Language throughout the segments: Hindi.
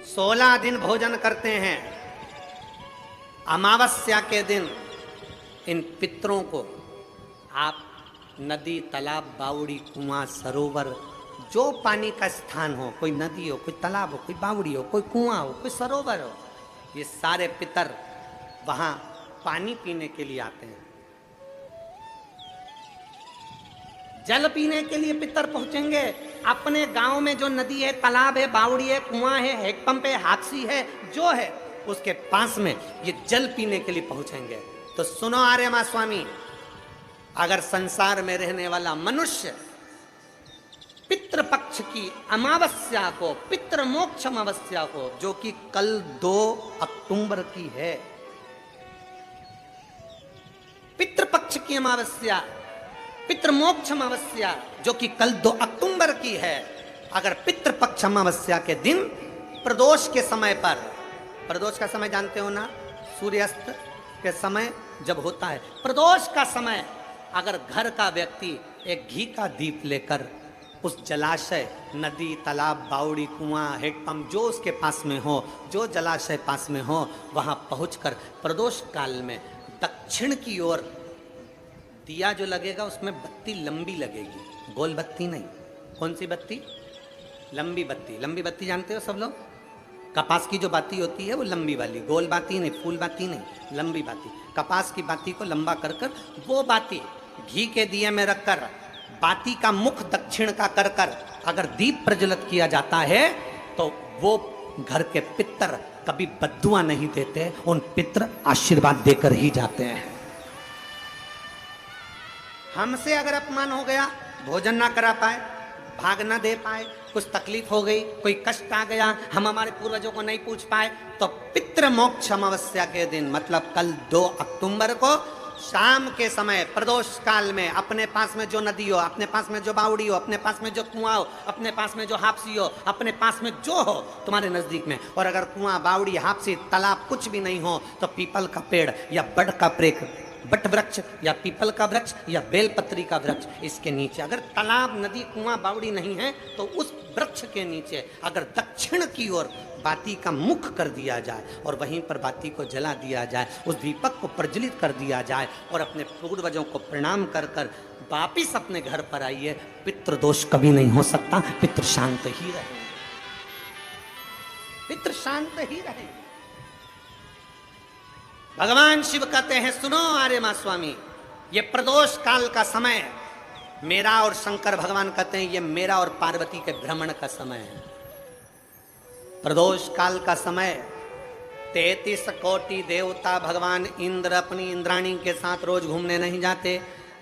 16 दिन भोजन करते हैं। अमावस्या के दिन इन पितरों को आप नदी, तालाब, बावड़ी, कुआं, सरोवर, जो पानी का स्थान हो, कोई नदी हो, कोई तालाब हो, कोई बावड़ी हो, कोई कुआं हो, कोई सरोवर हो, ये सारे पितर वहां पानी पीने के लिए आते हैं। जल पीने के लिए पितर पहुंचेंगे। अपने गांव में जो नदी है, तालाब है, बावड़ी है, कुआं है, हैंडपंप है, हाथसी है, जो है उसके पास में ये जल पीने के लिए पहुंचेंगे। तो सुनो आर्यमा स्वामी, अगर संसार में रहने वाला मनुष्य पितृपक्ष की अमावस्या को, पितृ मोक्ष अमावस्या को, जो कि कल 2 अक्टूबर की है, पितृपक्ष की अमावस्या, पितृमोक्ष अमावस्या जो कि कल 2 अक्टूबर की है, अगर पितृपक्ष अमावस्या के दिन प्रदोष के समय पर, प्रदोष का समय जानते हो ना, सूर्यास्त के समय जब होता है प्रदोष का समय, अगर घर का व्यक्ति एक घी का दीप लेकर उस जलाशय, नदी, तालाब, बावड़ी, कुआं, हैंडपंप जो उसके पास में हो, जो जलाशय पास में हो, वहां पहुंचकर प्रदोष काल में दक्षिण की ओर दिया जो लगेगा उसमें बत्ती लंबी लगेगी, गोल बत्ती नहीं। कौन सी बत्ती? लंबी बत्ती। लंबी बत्ती जानते हो सब लोग? कपास की जो बाती होती है वो लंबी वाली, गोल बाती नहीं, फूल बाती नहीं, लंबी बाती। कपास की बाती को लंबा कर कर वो बाती घी के दिए में रखकर, बाती का मुख दक्षिण का कर कर अगर दीप प्रज्वलित किया जाता है तो वो घर के पितर कभी बद्दुआ नहीं देते, उन पितर आशीर्वाद देकर ही जाते हैं। हमसे अगर अपमान हो गया, भोजन ना करा पाए, भाग ना दे पाए, कुछ तकलीफ हो गई, कोई कष्ट आ गया, हम हमारे पूर्वजों को नहीं पूछ पाए, तो पितृ मोक्ष अमावस्या के दिन मतलब कल 2 अक्टूबर को शाम के समय प्रदोष काल में अपने पास में जो नदी हो, अपने पास में जो बावड़ी हो, अपने पास में जो कुआं हो, अपने पास में जो हापसी हो, अपने पास में जो हो तुम्हारे नजदीक में, और अगर कुआं, बावड़ी, हापसी, तालाब कुछ भी नहीं हो तो पीपल का पेड़ या बड़ का बट वृक्ष या पीपल का वृक्ष या बेलपत्री का वृक्ष, इसके नीचे, अगर तालाब, नदी, कुआं, बावड़ी नहीं है तो उस वृक्ष के नीचे अगर दक्षिण की ओर बाती का मुख कर दिया जाए और वहीं पर बाती को जला दिया जाए, उस दीपक को प्रज्वलित कर दिया जाए और अपने पूर्वजों को प्रणाम कर कर वापिस अपने घर पर आइए, पितृदोष कभी नहीं हो सकता, पितृ शांत ही रहे, पितृ शांत ही रहे। भगवान शिव कहते हैं, सुनो आर्यमा स्वामी, ये प्रदोष काल का समय मेरा, और शंकर भगवान कहते हैं ये मेरा और पार्वती के भ्रमण का समय है। प्रदोष काल का समय 33 कोटि देवता, भगवान इंद्र अपनी इंद्राणी के साथ रोज घूमने नहीं जाते,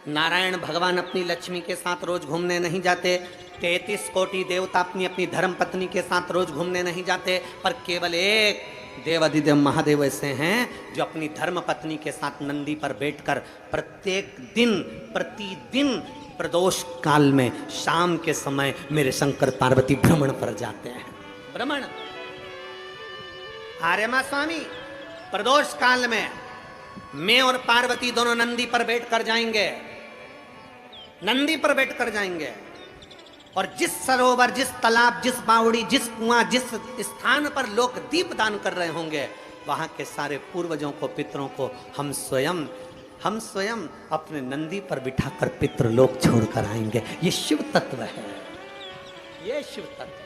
नारायण भगवान अपनी लक्ष्मी के साथ रोज घूमने नहीं जाते, 33 कोटि देवता अपनी अपनी धर्म पत्नी के साथ रोज घूमने नहीं जाते, पर केवल एक देवाधिदेव महादेव ऐसे हैं जो अपनी धर्म पत्नी के साथ नंदी पर बैठकर प्रत्येक दिन, प्रतिदिन प्रदोष काल में शाम के समय मेरे शंकर पार्वती भ्रमण पर जाते हैं। भ्रमण। आर्यमा स्वामी, प्रदोष काल में मैं और पार्वती दोनों नंदी पर बैठकर जाएंगे, नंदी पर बैठकर जाएंगे, और जिस सरोवर, जिस तालाब, जिस बावड़ी, जिस कुआं, जिस स्थान पर लोग दीप दान कर रहे होंगे, वहां के सारे पूर्वजों को, पितरों को हम स्वयं अपने नंदी पर बिठाकर पितृलोक छोड़कर आएंगे। ये शिव तत्व है, ये शिव तत्व।